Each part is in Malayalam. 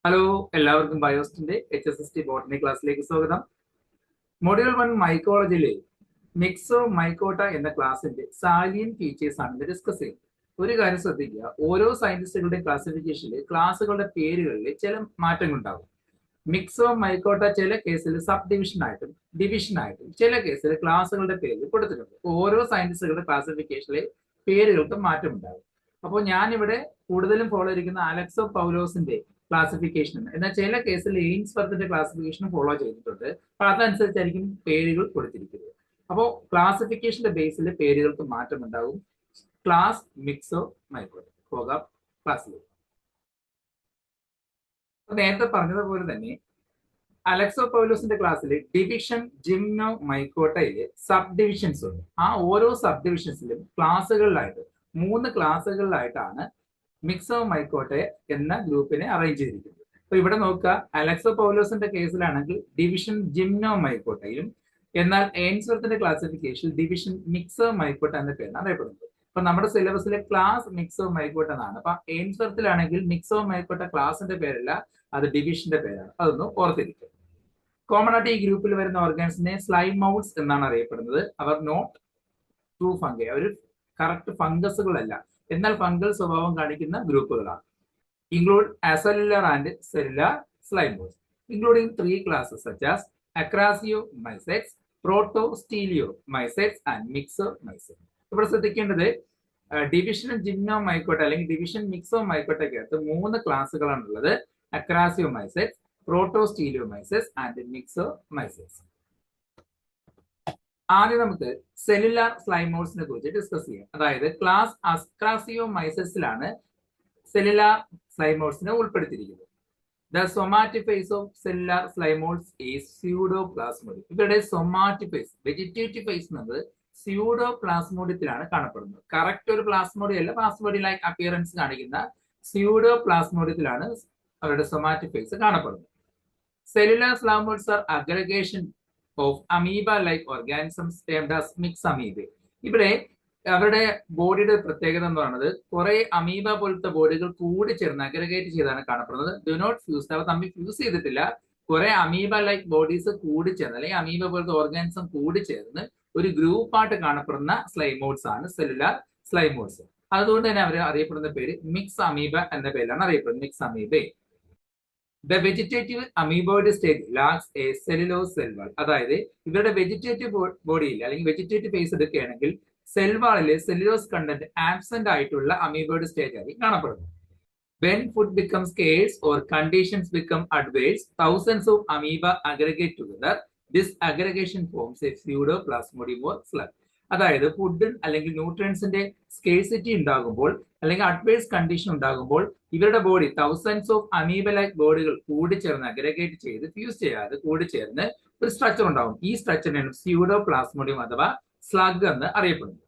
ഹലോ, എല്ലാവർക്കും ബയോസ്റ്റിന്റെ HSST ബോട്ടണി ക്ലാസ്സിലേക്ക് സ്വാഗതം. മൊഡ്യൂൾ 1 മൈക്കോളജിയിലെ മിക്സോ മൈക്കോട്ട എന്ന ക്ലാസിന്റെ സാലിയൻ ഫീച്ചേഴ്സ് ആണ് ഡിസ്കസ് ചെയ്യുന്നത്. ഒരു കാര്യം ശ്രദ്ധിക്കുക, ഓരോ സയന്റിസ്റ്റുകളുടെ ക്ലാസിഫിക്കേഷനിൽ ക്ലാസ്സുകളുടെ പേരുകളിൽ ചില മാറ്റങ്ങൾ ഉണ്ടാകും. മിക്സോ മൈക്കോട്ട ചില കേസിൽ സബ് ഡിവിഷനായിട്ടും ഡിവിഷനായിട്ടും ചില കേസിൽ ക്ലാസ്സുകളുടെ പേര് കൊടുത്തിട്ടുണ്ട്. ഓരോ സയന്റിസ്റ്റുകളുടെ ക്ലാസിഫിക്കേഷനിലെ പേരുകൾക്ക് മാറ്റം ഉണ്ടാകും. അപ്പോൾ ഞാനിവിടെ കൂടുതലും ഫോളോ ചെയ്തിരിക്കുന്ന അലക്സോ പൗലോസിന്റെ ക്ലാസിഫിക്കേഷൻ എന്നാൽ ചില കേസിൽ എയിംസ്വർത്തിന്റെ ക്ലാസിഫിക്കേഷൻ ഫോളോ ചെയ്തിട്ടുണ്ട്. അപ്പൊ അതനുസരിച്ചായിരിക്കും പേരുകൾ കൊടുത്തിരിക്കുന്നത്. അപ്പോൾ ക്ലാസിഫിക്കേഷന്റെ ബേസിൽ പേരുകൾക്ക് മാറ്റം ഉണ്ടാകും. Class Myxomycota. പോകാം ക്ലാസ്സിലേക്ക്. നേരത്തെ പറഞ്ഞതുപോലെ തന്നെ അലക്സോ പൗലോസിന്റെ ക്ലാസ്സിൽ ഡിവിഷൻ ജിംനോ മൈക്കോട്ടയില് സബ് ഡിവിഷൻസ് ഉണ്ട്. ആ ഓരോ സബ് ഡിവിഷൻസിലും ക്ലാസ്സുകളിലായിട്ട് 3 ക്ലാസ്സുകളിലായിട്ടാണ് മിക്സോ മൈക്കോട്ട എന്ന ഗ്രൂപ്പിനെ അറേഞ്ച് ചെയ്തിരിക്കുന്നത്. അപ്പൊ ഇവിടെ നോക്കുക, അലക്സോ പൗലോസിന്റെ കേസിലാണെങ്കിൽ ഡിവിഷൻ ജിംനോ മൈക്കോട്ടയിലും, എന്നാൽ എയിംസ്വർത്തിന്റെ ക്ലാസിഫിക്കേഷൻ ഡിവിഷൻ മിക്സോ മൈക്കോട്ട എന്ന പേരാണ് അറിയപ്പെടുന്നത്. അപ്പൊ നമ്മുടെ സിലബസിലെ ക്ലാസ് മിക്സോ മൈക്കോട്ട എന്നാണ്. അപ്പൊ എയിംസ്വർത്തിലാണെങ്കിൽ മിക്സോ മൈക്കോട്ട ക്ലാസിന്റെ പേരല്ല, അത് ഡിവിഷന്റെ പേരാണ്. അതൊന്ന് ഓർത്തിരിക്കും. കോമൺ ആയിട്ട് ഈ ഗ്രൂപ്പിൽ വരുന്ന ഓർഗാൻസിനെ സ്ലൈമൗട്സ് എന്നാണ് അറിയപ്പെടുന്നത്. അവർ നോട്ട് ട്രൂ ഫംഗൈ, അവർ കറക്റ്റ് ഫംഗസുകളല്ല, എന്നാൽ ഫംഗൽ സ്വഭാവം കാണിക്കുന്ന ഗ്രൂപ്പുകളാണ്. Include acellular and cellular slime moulds, including 3 classes such as Acrasiomycetes, Protostereomycetes and Myxomycetes. ഇവിടെ ശ്രദ്ധിക്കേണ്ടത് ഡിവിഷൻ ജിംനോമൈക്കോട്ട അല്ലെങ്കിൽ ഡിവിഷൻ മിക്സോമൈക്കോട്ടയ്ക്കകത്ത് 3 ക്ലാസ്സുകളാണുള്ളത്: അക്രാസിയോമൈസെറ്റ്സ്, പ്രോട്ടോസ്റ്റീരിയോമൈസെറ്റ്സ് ആൻഡ് മിക്സോമൈസെറ്റ്സ്. ആദ്യം നമുക്ക് സെല്ലുലാർ സ്ലൈമോൾസിനെ കുറിച്ച് ഡിസ്കസ് ചെയ്യാം. അതായത് ക്ലാസ് അക്രാസിയോമൈസെറ്റ്സിലാണ് സെല്ലുലാർ സ്ലൈമോൾസിനെ ഉൾപ്പെടുത്തിയിരിക്കുന്നത്. The somatic phase of cellular slime moulds is pseudoplasmodium. ഇവരുടെ സൊമാറ്റിഫേസ്, വെജിറ്റേറ്റീവ് ഫേസ് എന്നത് സ്യൂഡോപ്ലാസ്മോഡിയത്തിലാണ് കാണപ്പെടുന്നത്. കറക്റ്റ് ഒരു പ്ലാസ്മോഡിയം അല്ല, പ്ലാസ്മോഡിയം ലൈക്ക് അപ്പിയറൻസ് കാണിക്കുന്ന സ്യൂഡോപ്ലാസ്മോഡിയത്തിലാണ് അവരുടെ സൊമാറ്റിഫേസ് കാണപ്പെടുന്നത്. Cellular slime moulds are aggregation of amoeba like organisms termed as myxamoeba. ഇവിടെ അവരുടെ ബോഡിയുടെ പ്രത്യേകത എന്ന് പറയുന്നത് കുറെ അമീബ പോലത്തെ ബോഡികൾ കൂടി ചേർന്ന് അഗ്രഗേറ്റ് ചെയ്താണ് കാണപ്പെടുന്നത്. ഡു നോട്ട് ഫ്യൂസ്, അവ തമ്മിൽ ഫ്യൂസ് ചെയ്തിട്ടില്ല. കുറെ അമീബ ലൈക്ക് ബോഡീസ് കൂടി ചേർന്ന് അല്ലെങ്കിൽ അമീബ പോലത്തെ ഓർഗാനിസം കൂടി ചേർന്ന് ഒരു ഗ്രൂപ്പായിട്ട് കാണപ്പെടുന്ന സ്ലൈമോഡ്സ് ആണ് സെല്ലുലാർ സ്ലൈമോഡ്സ്. അതുകൊണ്ട് തന്നെ അവർ അറിയപ്പെടുന്ന പേര് മിക്സ് അമീബ എന്ന പേരിലാണ് അറിയപ്പെടുന്നത്, mix amoeba. The vegetative amoeboid stage lakhs A cellulose cell wall. അതായത് ഇവരുടെ വെജിറ്റേറ്റീവ് ബോഡിയിൽ അല്ലെങ്കിൽ വെജിറ്റേറ്റീവ് ഫേസ് എടുക്കുകയാണെങ്കിൽ സെൽ വാളിലെ സെല്ലുലോസ് കണ്ടന്റ് ആബ്സെന്റ് ആയിട്ടുള്ള അമീബോയിഡ് സ്റ്റേജ് ആയി കാണപ്പെടുന്നു. When food becomes scarce or conditions become adverse, thousands of amoeba aggregate together. This aggregation forms a pseudoplasmodium or slug. അതായത് ഫുഡ് അല്ലെങ്കിൽ ന്യൂട്രിയൻസിന്റെ സ്കേഴ്സിറ്റി ഉണ്ടാകുമ്പോൾ അല്ലെങ്കിൽ അഡ്വേഴ്സ് കണ്ടീഷൻ ഉണ്ടാകുമ്പോൾ ഇവരുടെ body thousands of amoeba like ബോഡികൾ കൂടിച്ചേർന്ന് അഗ്രഗേറ്റ് ചെയ്ത് ഫ്യൂസ് ചെയ്യാതെ കൂടിച്ചേർന്ന് ഒരു സ്ട്രക്ചർ ഉണ്ടാകും. ഈ സ്ട്രക്ചറിനാണ് സ്യൂഡോപ്ലാസ്മോഡിയം അഥവാ സ്ലഗ് എന്ന് അറിയപ്പെടുന്നത്.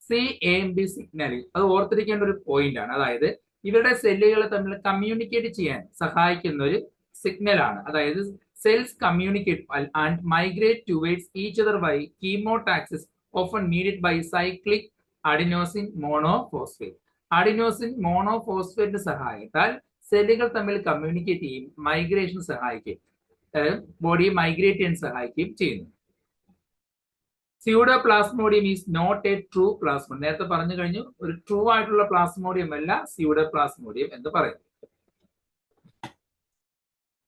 CAMP സിഗ്നലിംഗ് അത് ഓർത്തിരിക്കേണ്ട ഒരു പോയിന്റ് ആണ്. അതായത് ഇവരുടെ സെല്ലുകളെ തമ്മിൽ കമ്മ്യൂണിക്കേറ്റ് ചെയ്യാൻ സഹായിക്കുന്ന ഒരു സിഗ്നലാണ്. അതായത് cells communicate and migrate towards each other by chemotaxis often mediated by cyclic adenosine monophosphate. Adenosine monophosphate സഹായത്താൽ സെല്ലുകൾ തമ്മിൽ കമ്മ്യൂണിക്കേറ്റ് ചെയ്യും, മൈഗ്രേഷൻ സഹായിക്കും, ബോഡി മൈഗ്രേറ്റ് ചെയ്യാൻ സഹായിക്കുകയും ചെയ്യുന്നു. Pseudoplasmodium is not a true plasmodium. നേരത്തെ പറഞ്ഞു കഴിഞ്ഞു, ഒരു ട്രൂ ആയിട്ടുള്ള പ്ലാസ്മോഡിയം അല്ല സ്യൂഡോപ്ലാസ്മോഡിയം എന്ന് പറയും.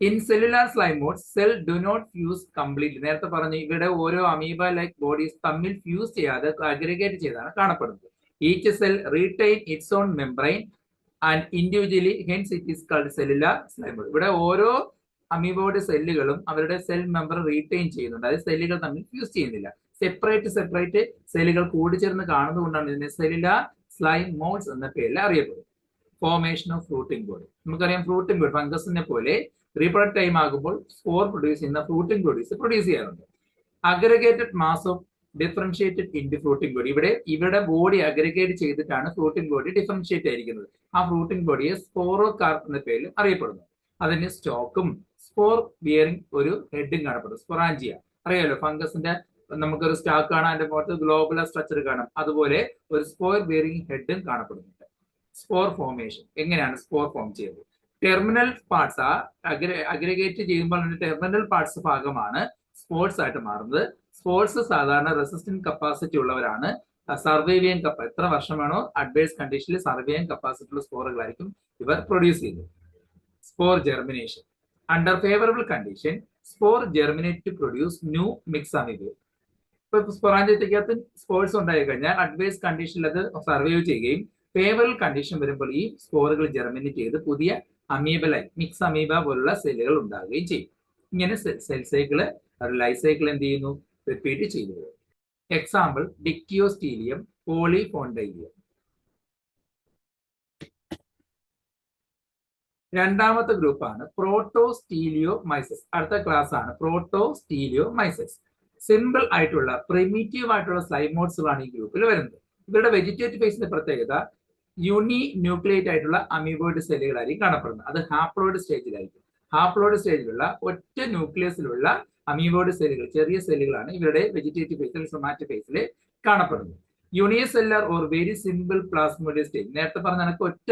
In cellular slime moulds cell do not fuse completely. നേരത്തെ പറഞ്ഞു ഇവിടെ ഓരോ അമീബ ലൈക്ക് ബോഡീസ് തമ്മിൽ ഫ്യൂസ് ചെയ്യാതെ അഗ്രിഗേറ്റ് ചെയ്താണ് കാണപ്പെടുന്നത്. Each cell retain its own membrane and individually, hence it is called cellular slime mould. ഇവിടെ ഓരോ അമീബോയുടെ സെല്ലുകളും അവരുടെ സെൽ മെമ്പർ റീറ്റെയിൻ ചെയ്യുന്നുണ്ട്. അതായത് സെല്ലുകൾ തമ്മിൽ ഫ്യൂസ് ചെയ്യുന്നില്ല. സെപ്പറേറ്റ് സെല്ലുകൾ കൂടിച്ചേർന്ന് കാണുന്നതുകൊണ്ടാണ് ഇതിനെ സെല്ലുലാർ സ്ലൈമോഡ്സ് എന്ന പേരിൽ അറിയപ്പെടുന്നത്. Formation of fruiting body. നമുക്കറിയാം ഫ്രൂട്ടിംഗ് ബോഡി ഫംഗസിനെ പോലെ റീപ്രൊഡക്ട് ടൈം ആകുമ്പോൾ സ്പോർ പ്രൊഡ്യൂസ് ചെയ്യുന്ന ഫ്രൂട്ടിംഗ് ബോഡീസ് പ്രൊഡ്യൂസ് ചെയ്യാറുണ്ട്. Aggregated mass of differentiated into fruiting body. ഇവരുടെ ബോഡി അഗ്രഗേറ്റ് ചെയ്തിട്ടാണ് ഫ്രൂട്ടിംഗ് ബോഡി ഡിഫറൻഷിയേറ്റ് ആയിരിക്കുന്നത്. ആ ഫ്രൂട്ടിംഗ് ബോഡിയെ സ്പോറോകാർപ്പ് എന്ന പേരിൽ അറിയപ്പെടുന്നു. അതിന് സ്റ്റോക്കും സ്പോർ ബിയറിംഗ് ഒരു ഹെഡും കാണപ്പെടും, സ്പൊറാഞ്ചിയ. അറിയാലോ, ഫംഗസിന്റെ നമുക്കൊരു സ്റ്റാക്ക് കാണാം, അതിന്റെ പുറത്ത് ഗ്ലോബുലർ സ്ട്രക്ചർ കാണാം. അതുപോലെ ഒരു സ്പോർ ബിയറിംഗ് ഹെഡും കാണപ്പെടുന്നുണ്ട്. സ്പോർ ഫോർമേഷൻ, എങ്ങനെയാണ് സ്പോർ ഫോം ചെയ്യുന്നത്? ടെർമിനൽ പാർട്സ് അഗ്രിഗേറ്റ് ചെയ്യുമ്പോൾ ടെർമിനൽ പാർട്സ് ഭാഗമാണ് സ്പോർട്സ് ആയിട്ട് മാറുന്നത്. സ്പോർട്സ് സാധാരണ റെസിസ്റ്റന്റ് കപ്പാസിറ്റി ഉള്ളവരാണ്. സർവൈവ് ചെയ്യാൻ എത്ര വർഷം വേണോ അഡ്വേഴ്സ് കണ്ടീഷനിൽ സർവൈവ് ചെയ്യാൻ കപ്പാസിറ്റി ഉള്ള സ്പോറുകളായിരിക്കും ഇവർ പ്രൊഡ്യൂസ് ചെയ്യുന്നത്. Spore germination under favourable condition spore germinate to produce new myxamoeba. ഇപ്പൊ സ്പൊറാഞ്ചിയത്തിനകത്ത് സ്പോർട്സ് ഉണ്ടായി കഴിഞ്ഞാൽ അഡ്വേഴ്സ് കണ്ടീഷനിൽ അത് സർവൈവ് ചെയ്യുകയും ഫേവറബിൾ കണ്ടീഷൻ വരുമ്പോൾ ഈ സ്പോറുകൾ ജെർമിനേറ്റ് ചെയ്ത് പുതിയ അമീബലായി മിക്സ് അമീബ പോലുള്ള സെല്ലുകൾ ഉണ്ടാവുകയും ചെയ്യും. ഇങ്ങനെ സെൽ സൈക്കിള് ലൈഫ് സൈക്കിൾ എന്ത് ചെയ്യുന്നു, റിപ്പീറ്റ് ചെയ്തു പോകും. എക്സാമ്പിൾ ഡിക്റ്റിയോസ്റ്റീലിയം, പോളിഫോണ്ടൈലിയം. രണ്ടാമത്തെ ഗ്രൂപ്പാണ് പ്രോട്ടോസ്റ്റീലിയോമൈസസ്. അടുത്ത ക്ലാസ് ആണ് പ്രോട്ടോസ്റ്റീലിയോമൈസസ്. സിമ്പിൾ ആയിട്ടുള്ള പ്രിമിറ്റീവ് ആയിട്ടുള്ള സ്ലൈമോഡ്സുകളാണ് ഈ ഗ്രൂപ്പിൽ വരുന്നത്. ഇവരുടെ വെജിറ്റേറ്റീവ് ഫേസിന്റെ പ്രത്യേകത യൂണി ന്യൂക്ലിയേറ്റ് ആയിട്ടുള്ള അമീബോയിഡ് സെല്ലുകളായിരിക്കും കാണപ്പെടുന്നത്. അത് ഹാപ്ലോയിഡ് സ്റ്റേജിലായിരിക്കും. ഹാപ്ലോയിഡ് സ്റ്റേജിലുള്ള ഒറ്റ ന്യൂക്ലിയസിലുള്ള അമീബോയിഡ് സെല്ലുകൾ, ചെറിയ സെല്ലുകളാണ് ഇവരുടെ വെജിറ്റേറ്റീവ് ഫേസിൽ സൊമാറ്റോ ഫേസിൽ കാണപ്പെടുന്നത്. Unicellular or very simple Plasmodium stage. നേരത്തെ പറഞ്ഞ കണക്ക് ഒറ്റ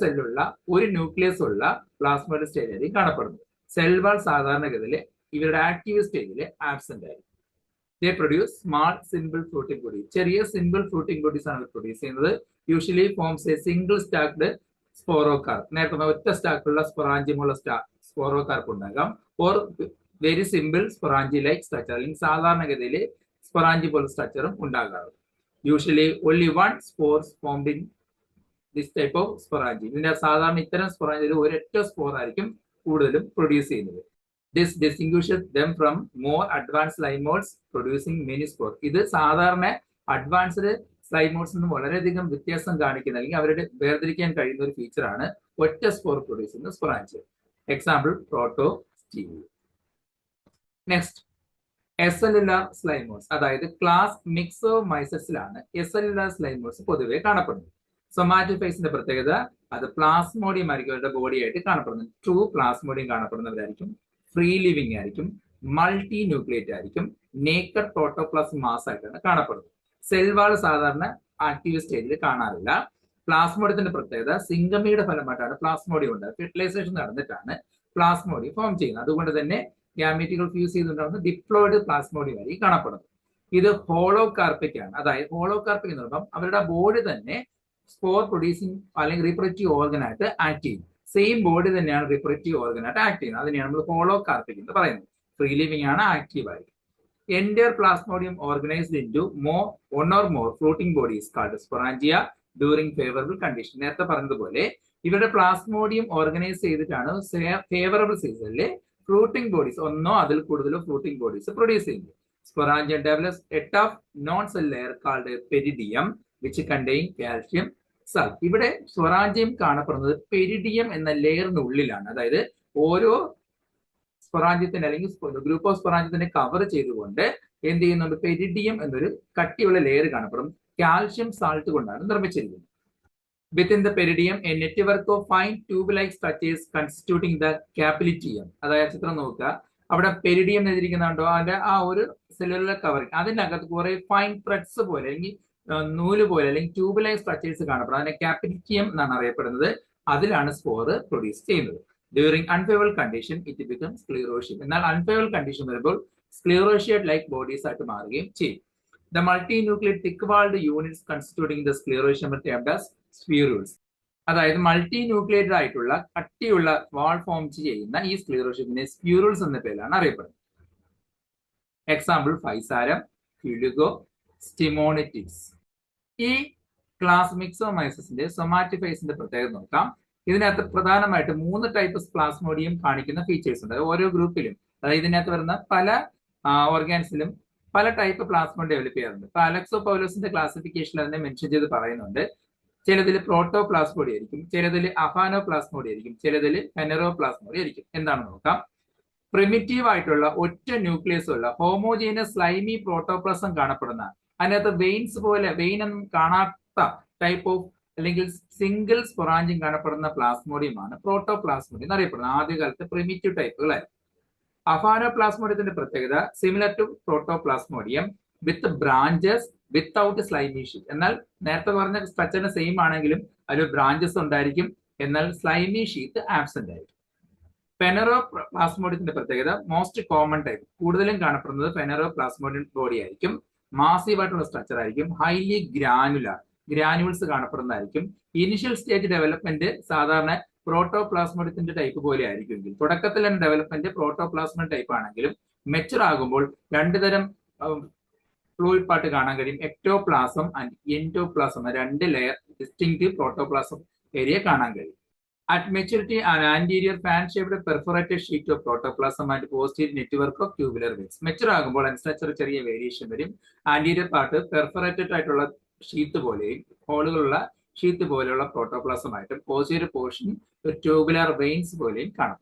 സെല്ലുള്ള ഒരു ന്യൂക്ലിയസ് ഉള്ള പ്ലാസ്മോഡിയം സ്റ്റേജ് ആയിരിക്കും കാണപ്പെടുന്നത്. സെൽ വാൾ സാധാരണഗതിയിൽ ഇവരുടെ ആക്റ്റീവ് സ്റ്റേജിൽ ആബ്സെന്റ് ആയിരിക്കും. They produce small simple fruiting bodies. ചെറിയ സിമ്പിൾ ഫ്രൂട്ടിംഗ് ബോഡീസ് ആണ് പ്രൊഡ്യൂസ് ചെയ്യുന്നത്. Usually forms a single stalked sporocarp. നേരത്തെ ഒറ്റ സ്റ്റാക്കുള്ള സ്പൊറാഞ്ചിയമുള്ള സ്പോറോകാർപ്പ് ഉണ്ടാകാം. Or very simple sporangia like structure, അല്ലെങ്കിൽ സാധാരണഗതിയിൽ സ്പൊറാഞ്ചി പോലെ സ്ട്രക്ചറും ഉണ്ടാകാറുണ്ട്. Usually only one spores formed in this type of sporangia. ഇതിന്റെ സാധാരണ ഇത്തരം സ്പൊറാഞ്ചിയിൽ ഒരൊറ്റ സ്പോർ ആയിരിക്കും കൂടുതലും പ്രൊഡ്യൂസ് ചെയ്യുന്നത്. This distinguishes them from more advanced slimodes producing many spores. ഇത് സാധാരണ അഡ്വാൻസ്ഡ് സ്ലൈമോഡ്സ് നിന്ന് വളരെയധികം വ്യത്യാസം കാണിക്കുന്ന, അല്ലെങ്കിൽ അവരുടെ വേർതിരിക്കാൻ കഴിയുന്ന ഒരു ഫീച്ചറാണ് ഒറ്റ സ്പോർ പ്രൊഡ്യൂസ് ചെയ്യുന്ന സ്പൊറാഞ്ചിയ. എക്സാമ്പിൾ പ്രോട്ടോസ്റ്റീലിയം. നെക്സ്റ്റ് എസെല്ലുലാർ സ്ലൈമോഡ്സ്, അതായത് ക്ലാസ് മിക്സോമൈസസിലാണ് എസെല്ലുലാർ സ്ലൈമോഡ്സ് പൊതുവെ കാണപ്പെടുന്നത്. സൊമാറ്റോ ഫേസിന്റെ പ്രത്യേകത അത് പ്ലാസ്മോഡിയം ആയിരിക്കും അവരുടെ ബോഡി ആയിട്ട് കാണപ്പെടുന്നത്. ട്രൂ പ്ലാസ്മോഡിയം കാണപ്പെടുന്നവരായിരിക്കും. ഫ്രീ ലിവിംഗ് ആയിരിക്കും. മൾട്ടി ന്യൂക്ലിയേറ്റ് ആയിരിക്കും. നേക്കഡ് പ്രോട്ടോപ്ലാസം മാസ് ആയിട്ടാണ് കാണപ്പെടുന്നത്. സെൽവാൾ സാധാരണ ആക്റ്റീവ് സ്റ്റേജിൽ കാണാറില്ല. പ്ലാസ്മോഡിയത്തിന്റെ പ്രത്യേകത സിംഗമിയുടെ ഫലമായിട്ടാണ് പ്ലാസ്മോഡിയം ഉണ്ടാകുന്നത്. ഫെർട്ടിലൈസേഷൻ നടന്നിട്ടാണ് പ്ലാസ്മോഡിയം ഫോം ചെയ്യുന്നത്. അതുകൊണ്ട് തന്നെ ഗ്യാമീറ്റുകൾ ഫ്യൂസ് ചെയ്തുണ്ടാകുന്ന ഡിപ്ലോയിഡ് പ്ലാസ്മോഡിയം ആയി കാണപ്പെടുന്നത്. ഇത് ഹോളോകാർപ്പിക് ആണ്. അതായത് ഹോളോകാർപ്പിക് എന്ന് പറയുമ്പോൾ അവരുടെ ബോഡി തന്നെ സ്പോർ പ്രൊഡ്യൂസിങ് അല്ലെങ്കിൽ റീപ്രൊഡക്റ്റീവ് ഓർഗൻ ആയിട്ട് ആക്ട് ചെയ്യും. സെയിം ബോഡി തന്നെയാണ് റിപ്രൊഡക്റ്റീവ് ഓർഗൻ ആയിട്ട് ആക്ട് ചെയ്യുന്നത്. അതിനെയാണ് നമ്മൾ ഹോളോകാർപ്പിക് എന്ന് പറയുന്നത്. ഫ്രീ ലിവിംഗ് ആണ്, ആക്റ്റീവ് ആയിരിക്കും. Entire plasmodium organized into one or more floating bodies called sporangia during favorable condition. നേരത്തെ പറഞ്ഞതുപോലെ ഇവരുടെ പ്ലാസ്മോഡിയം ഓർഗനൈസ് ചെയ്തിട്ടാണ് ഫേവറബിൾ സീസണിലെ ഫ്ലൂട്ടിംഗ് ബോഡീസ്, ഒന്നോ അതിൽ കൂടുതലോ ഫ്ലൂട്ടിംഗ് ബോഡീസ് പ്രൊഡ്യൂസ് ചെയ്യുന്നത്. Sporangia develops a tough non-cell layer called peridium which contain calcium salt. ഇവിടെ സ്പൊറാഞ്ചിയം കാണപ്പെടുന്നത് പെരിഡിയം എന്ന ലെയറിനുള്ളിലാണ്. അതായത് ഓരോ സ്പൊറാഞ്ചിയത്തിന്റെ അല്ലെങ്കിൽ ഗ്രൂപ്പ് ഓഫ് സ്പൊറാഞ്ചിയത്തിനെ കവർ ചെയ്തുകൊണ്ട് എന്ത് ചെയ്യുന്നുണ്ട്, പെരിഡിയം എന്നൊരു കട്ടിയുള്ള ലെയർ കാണപ്പെടും. കാൽഷ്യം സാൾട്ട് കൊണ്ടാണ് നിർമ്മിച്ചിരിക്കുന്നത്. Within the peridium a network of fine tube like structures constituting the capillitium. അതായത് ചിത്രം നോക്കുക, അവിടെ പെരിഡിയം എഴുതിയിരിക്കുന്നുണ്ടോ, അതിന്റെ ആ ഒരു സെല്ലുലർ കവറിംഗ്, അതിനകത്ത് കുറെ ഫൈൻ ത്രെഡ്സ് പോലെ അല്ലെങ്കിൽ നൂല് പോലെ അല്ലെങ്കിൽ ട്യൂബ് ലൈക്ക് സ്ട്രക്ചേഴ്സ് കാണപ്പെടും. അതിനെ കാപ്പിലിറ്റിയം എന്നാണ് അറിയപ്പെടുന്നത്. അതിലാണ് സ്പോർ പ്രൊഡ്യൂസ് ചെയ്യുന്നത്. During unfavorable condition, it becomes sclerotium. എന്നാൽ unfavorable condition വരുമ്പോൾ sclerotiate like bodies ആയിട്ട് മാറുകയും ചെയ്യും. The multinucleate thick-walled units constituting the sclerotium are termed as spherules. അതായത് മൾട്ടി ന്യൂക്ലിയേറ്റഡ് ആയിട്ടുള്ള കട്ടിയുള്ള വാൾ ഫോം ചെയ്യുന്ന ഈ സ്ക്ലീറോഷ്യത്തിനെ സ്പ്യൂറുൾസ് എന്ന പേരിലാണ് അറിയപ്പെടുന്നത്. എക്സാമ്പിൾ ഫൈസാരം, ഫ്യൂലിഗോ, സ്റ്റിമോണിറ്റിക്സ്. ഈ ക്ലാസ് മിക്സോമൈസസിന്റെ സൊമാറ്റോ ഫേസിന്റെ പ്രത്യേകത നോക്കാം. ഇതിനകത്ത് പ്രധാനമായിട്ട് 3 ടൈപ്പ് പ്ലാസ്മോഡിയം കാണിക്കുന്ന ഫീച്ചേഴ്സ് ഉണ്ട്. ഓരോ ഗ്രൂപ്പിലും, അതായത് ഇതിനകത്ത് വരുന്ന പല ഓർഗാൻസിലും പല ടൈപ്പ് പ്ലാസ്മോഡിയം ഡെവലപ്പ് ചെയ്യാറുണ്ട്. ഇപ്പൊ അലക്സോ പൗലോസിന്റെ ക്ലാസിഫിക്കേഷനിൽ അതിനെ മെൻഷൻ ചെയ്ത് പറയുന്നുണ്ട്. ചിലതിൽ പ്രോട്ടോ പ്ലാസ്മോഡി ആയിരിക്കും, ചിലതിൽ അഫാനോ പ്ലാസ്മോഡി ആയിരിക്കും, ചിലതിൽ ഹെനറോ പ്ലാസ്മോഡി ആയിരിക്കും. എന്താണെന്ന് നോക്കാം. പ്രിമിറ്റീവ് ആയിട്ടുള്ള ഒറ്റ ന്യൂക്ലിയസ് ഉള്ള ഹോമോജീനസ് സ്ലൈമി പ്രോട്ടോപ്ലാസം കാണപ്പെടുന്ന, അതിനകത്ത് വെയിൻസ് പോലെ വെയിൻ ഒന്നും കാണാത്ത ടൈപ്പ് ഓഫ് അല്ലെങ്കിൽ സിംഗിൾ സ്പൊറാഞ്ചിയം കാണപ്പെടുന്ന പ്ലാസ്മോഡിയമാണ് പ്രോട്ടോപ്ലാസ്മോഡിയം എന്നറിയപ്പെടുന്നത്. ആദ്യകാലത്ത് പ്രിമിറ്റീവ് ടൈപ്പുകളായിരുന്നു. അഫാനോ പ്ലാസ്മോഡിയത്തിന്റെ പ്രത്യേകത similar to protoplasmodium with branches without slimy sheet. എന്നാൽ നേരത്തെ പറഞ്ഞ സ്ട്രക്ചറിന് സെയിം ആണെങ്കിലും അതിൽ ബ്രാഞ്ചസ് ഉണ്ടായിരിക്കും, എന്നാൽ സ്ലൈമി ഷീത്ത് ആബ്സെന്റ് ആയിരിക്കും. ഫെനറോപ്ലാസ്മോഡിയത്തിന്റെ പ്രത്യേകത മോസ്റ്റ് കോമൺ ടൈപ്പ്, കൂടുതലും കാണപ്പെടുന്നത് ഫെനറോപ്ലാസ്മോഡിയം ബോഡി ആയിരിക്കും. മാസീവ് ആയിട്ടുള്ള സ്ട്രക്ചർ ആയിരിക്കും. ഹൈലി ഗ്രാനുവൽസ് കാണപ്പെടുന്നതായിരിക്കും. ഇനിഷ്യൽ സ്റ്റേജ് ഡെവലപ്മെന്റ് സാധാരണ പ്രോട്ടോപ്ലാസ്മോഡിയത്തിന്റെ ടൈപ്പ് പോലെ ആയിരിക്കുമെങ്കിൽ, തുടക്കത്തിലെ ഡെവലപ്മെന്റ് പ്രോട്ടോപ്ലാസ്മോഡിയം ടൈപ്പ് ആണെങ്കിലും മെച്ചുർ ആകുമ്പോൾ രണ്ടു തരം ഫ്ലൂയിഡ് പാർട്ട് കാണാൻ കഴിയും. എക്ടോപ്ലാസം ആൻഡ് എൻഡോപ്ലാസം, രണ്ട് ലെയർ ഡിസ്റ്റിങ്ക്റ്റ് പ്രോട്ടോപ്ലാസം ഏരിയ കാണാൻ കഴിയും. At maturity, an anterior fan-shaped perforated sheet of protoplasm and posterior network of tubular veins. Mature ആകുമ്പോൾ സ്ട്രക്ചർ ചെറിയ വേരിയേഷൻ വരും. ആന്റീരിയർ പാർട്ട് പെർഫറേറ്റഡ് ആയിട്ടുള്ള ഷീറ്റ് പോലെയും ഹോളുകളുള്ള ഷീറ്റ് പോലെയുള്ള പ്രോട്ടോപ്ലാസം ആയിട്ടും പോസ്റ്റീരിയർ പോർഷൻ ട്യൂബുലർ വെയിൻസ് പോലെയും കാണും.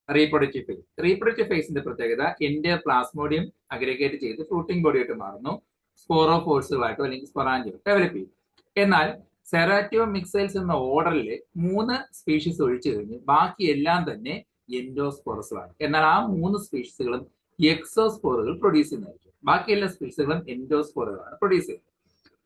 റീപ്രൊഡക്റ്റീവ് ഫേസിന്റെ പ്രത്യേകത എൻഡർ പ്ലാസ്മോഡിയം അഗ്രിഗേറ്റ് ചെയ്ത് ഫ്രൂട്ടിംഗ് ബോഡിയായിട്ട് മാറുന്നു. സ്പോറോഫോഴ്സുകളായിട്ടോ അല്ലെങ്കിൽ സ്പൊറാഞ്ചിയോ ഡെവലപ്പ് ചെയ്യും. എന്നാൽ സെറാറ്റിയോ മിക്സൈൽസ് എന്ന ഓർഡറിൽ 3 സ്പീഷീസ് ഒഴിച്ചു കഴിഞ്ഞ് ബാക്കി എല്ലാം തന്നെ എൻഡോസ്പോറസുകളാണ്. എന്നാൽ ആ 3 സ്പീഷീസുകളും എക്സോസ്പോറുകൾ പ്രൊഡ്യൂസ് ചെയ്യുന്നതായിരിക്കും. ബാക്കി എല്ലാ സ്പീഷീസുകളും എൻഡോസ്പോറുകളാണ് പ്രൊഡ്യൂസ് ചെയ്യുന്നത്.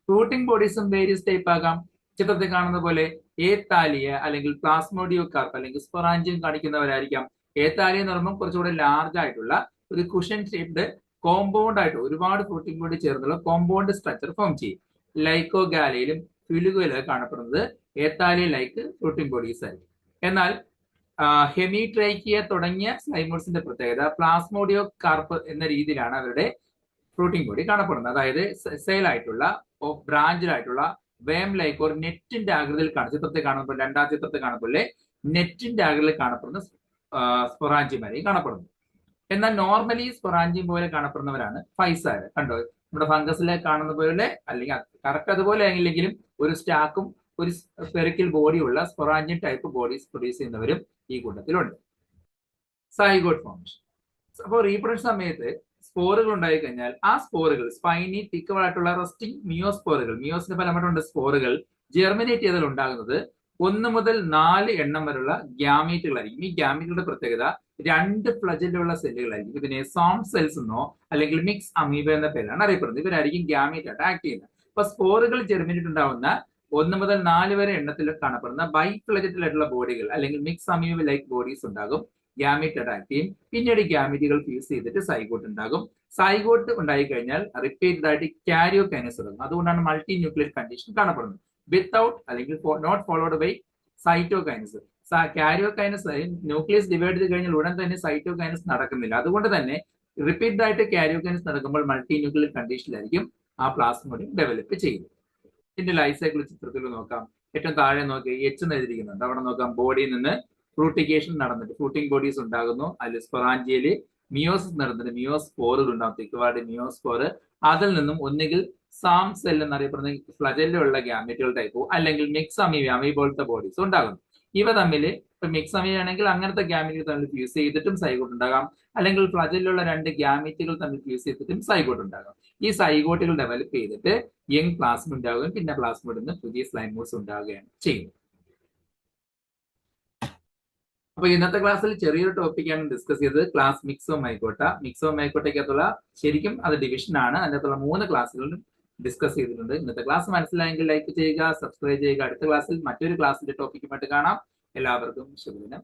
ഫ്രൂട്ടിംഗ് ബോഡീസും വേരിയസ് ടൈപ്പ് ആകാം. ചിത്രത്തിൽ കാണുന്ന പോലെ ഏത്താലിയ അല്ലെങ്കിൽ പ്ലാസ്മോഡിയോ കാർപ്പ് അല്ലെങ്കിൽ സ്പൊറാഞ്ചിയം കാണിക്കുന്നവരായിരിക്കാം. ഏത്താലിയ എന്ന് പറയുമ്പോൾ കുറച്ചുകൂടെ ലാർജ് ആയിട്ടുള്ള ഒരു കുഷൻ ഷേപ്ഡ് കോമ്പൗണ്ട് ആയിട്ട് ഒരുപാട് ഫ്രൂട്ടിംഗ് ബോഡി ചേർന്നുള്ള കോമ്പൗണ്ട് സ്ട്രക്ചർ ഫോം ചെയ്യും. ലൈക്കോഗാലയിലും ഫിലുഗയിലും കാണപ്പെടുന്നത് ഏത്താലിയ ലൈക്ക് ഫ്രൂട്ടിംഗ് ബോഡീസ് ആയിരിക്കും. എന്നാൽ ഹെമിട്രൈക്കിയ തുടങ്ങിയ സ്ലൈമോഡ്സിന്റെ പ്രത്യേകത പ്ലാസ്മോഡിയോ കാർപ്പ് എന്ന രീതിയിലാണ് അവരുടെ ഫ്രൂട്ടിംഗ് ബോഡി കാണപ്പെടുന്നത്. അതായത് സെയിലായിട്ടുള്ള ബ്രാഞ്ചിലായിട്ടുള്ള വേം ലൈക്ക് ഒരു നെറ്റിന്റെ ആകൃതിയിൽ ചിത്രത്തിൽ കാണുമ്പോൾ, രണ്ടാം ചിത്രത്തിൽ കാണുമ്പോൾ നെറ്റിന്റെ ആകൃതിയിൽ കാണപ്പെടുന്ന സ്പൊറാഞ്ചിയമാരെയും കാണപ്പെടുന്നു. എന്നാൽ നോർമലി സ്പൊറാഞ്ചിയം പോലെ കാണപ്പെടുന്നവരാണ് ഫൈസാര. കണ്ടോ, നമ്മുടെ ഫംഗസിലെ കാണുന്ന പോലെ അല്ലെങ്കിൽ കറക്റ്റ് അതുപോലെ ആണെങ്കിലും ഒരു സ്റ്റാക്കും ഒരു സ്പെറിക്കൽ ബോഡിയുള്ള സ്പൊറാഞ്ചിയം ടൈപ്പ് ബോഡീസ് പ്രൊഡ്യൂസ് ചെയ്യുന്നവരും ഈ കൂട്ടത്തിലുണ്ട്. Zygote formation. അപ്പോൾ റീപ്രൊഡക്ഷൻ സമയത്ത് സ്പോറുകൾ ഉണ്ടായി കഴിഞ്ഞാൽ ആ സ്പോറുകൾ സ്പൈനി തിക്കവായിട്ടുള്ള റെസ്റ്റിംഗ് മിയോസ്പോറുകൾ, മിയോസിന്റെ ഫലമായിട്ടുണ്ട് സ്പോറുകൾ ജെർമിനേറ്റ് ചെയ്താൽ ഉണ്ടാകുന്നത് 1 മുതൽ 4 എണ്ണം വരെയുള്ള ഗ്യാമീറ്റുകളായിരിക്കും. ഈ ഗ്യാമീറ്റുകളുടെ പ്രത്യേകത 2 ഫ്ലജലുള്ള സെല്ലുകളായിരിക്കും. ഇതിനെ സോം സെൽസ് എന്നോ അല്ലെങ്കിൽ മിക്സ് അമീബ എന്ന പേരാണ് അറിയപ്പെടുന്നത്. ഇവരായിരിക്കും ഗ്യാമീറ്റ് ആയിട്ട് ആക്ട് ചെയ്യുന്നത്. അപ്പൊ സ്പോറുകൾ ജെർമിനേറ്റ് ഉണ്ടാവുന്ന 1 മുതൽ 4 വരെ എണ്ണത്തിൽ കാണപ്പെടുന്ന ബൈഫ്ലജറ്റിലായിട്ടുള്ള ബോഡികൾ അല്ലെങ്കിൽ മിക്സ് അമീബ ലൈക്ക് ബോഡീസ് ഉണ്ടാകും. ഗ്യാമീറ്റ് ആയിട്ട് ആക്ട് ചെയ്യും. പിന്നീട് ഗ്യാമീറ്റുകൾ ഫ്യൂസ് ചെയ്തിട്ട് സൈഗോട്ട് ഉണ്ടാകും. സൈഗോട്ട് ഉണ്ടായി കഴിഞ്ഞാൽ റിപ്പീറ്റഡ് ആയിട്ട് കാരിയോകൈനസ് തുടങ്ങും. അതുകൊണ്ടാണ് മൾട്ടി ന്യൂക്ലിയർ കണ്ടീഷൻ കാണപ്പെടുന്നത്. വിത്തൗട്ട് അല്ലെങ്കിൽ not followed by cytokinesis. Karyokinesis nucleus divide ചെയ്ത് കഴിഞ്ഞാൽ ഉടൻ തന്നെ സൈറ്റോകൈനസ് നടക്കുന്നില്ല. അതുകൊണ്ട് തന്നെ റിപ്പീറ്റഡ് ആയിട്ട് കാരിയോകൈനസ് നടക്കുമ്പോൾ മൾട്ടി ന്യൂക്ലിയർ കണ്ടീഷനിലായിരിക്കും ആ പ്ലാസ്മോഡിയം ഡെവലപ്പ് ചെയ്യുന്നത്. ഇതിന്റെ ലൈഫ് സൈക്കിൾ ചിത്രത്തിൽ നോക്കാം. ഏറ്റവും താഴെ നോക്കി എച്ച് എഴുതിയിരിക്കുന്നുണ്ട്. അവിടെ നോക്കാം, ബോഡിയിൽ നിന്ന് ഫ്രൂട്ടിക്കേഷൻ നടന്നിട്ട് ഫ്രൂട്ടിംഗ് ബോഡീസ് ഉണ്ടാകുന്നു. അതിൽ സ്പൊറാഞ്ചിയയില് മിയോസിസ് നടന്നിട്ട് മിയോസ്പോറുകൾ ഉണ്ടാകും, തിക്കുവാട് മിയോസ്പോറ്. അതിൽ നിന്നും ഒന്നുകിൽ സാം സെൽ എന്നറിയപ്പെടുന്ന ഫ്ലജല്ലുള്ള ഗ്യാമീറ്റുകൾ ടൈപ്പോ അല്ലെങ്കിൽ മിക്സ് അമീബ പോലത്തെ ബോഡീസ് ഉണ്ടാകുന്നു. ഇവ തമ്മിൽ ഇപ്പൊ മിക്സ് അമീബ ആണെങ്കിൽ അങ്ങനത്തെ ഗ്യാമീറ്റുകൾ തമ്മിൽ ഫ്യൂസ് ചെയ്തിട്ടും സൈഗോട്ട് ഉണ്ടാകാം. അല്ലെങ്കിൽ ഫ്ലജല്ലുള്ള 2 ഗ്യാമീറ്റുകൾ തമ്മിൽ ഫ്യൂസ് ചെയ്തിട്ടും സൈഗോട്ട് ഉണ്ടാകാം. ഈ സൈഗോട്ടുകൾ ഡെവലപ്പ് ചെയ്തിട്ട് യങ് പ്ലാസ്മ ഉണ്ടാവുകയും പിന്നെ പ്ലാസ്മയിൽ നിന്ന് പുതിയ സ്ലൈമോസ് ഉണ്ടാവുകയാണ് ചെയ്യുന്നത്. അപ്പൊ ഇന്നത്തെ ക്ലാസ്സിൽ ചെറിയൊരു ടോപ്പിക്കാണ് ഡിസ്കസ് ചെയ്തത്, ക്ലാസ് മിക്സോമൈക്കോട്ട. മിക്സോമൈക്കോട്ടയ്ക്കകത്തുള്ള ശരിക്കും അത് ഡിവിഷൻ ആണ്. അതിനകത്തുള്ള 3 ക്ലാസ്സുകളിലും ഡിസ്കസ് ചെയ്തിട്ടുണ്ട്. ഇന്നത്തെ ക്ലാസ് മനസ്സിലായെങ്കിൽ ലൈക്ക് ചെയ്യുക, സബ്സ്ക്രൈബ് ചെയ്യുക. അടുത്ത ക്ലാസ്സിൽ മറ്റൊരു ക്ലാസ്സിന്റെ ടോപ്പിക്കുമായിട്ട് കാണാം. എല്ലാവർക്കും ശുഭദിനം.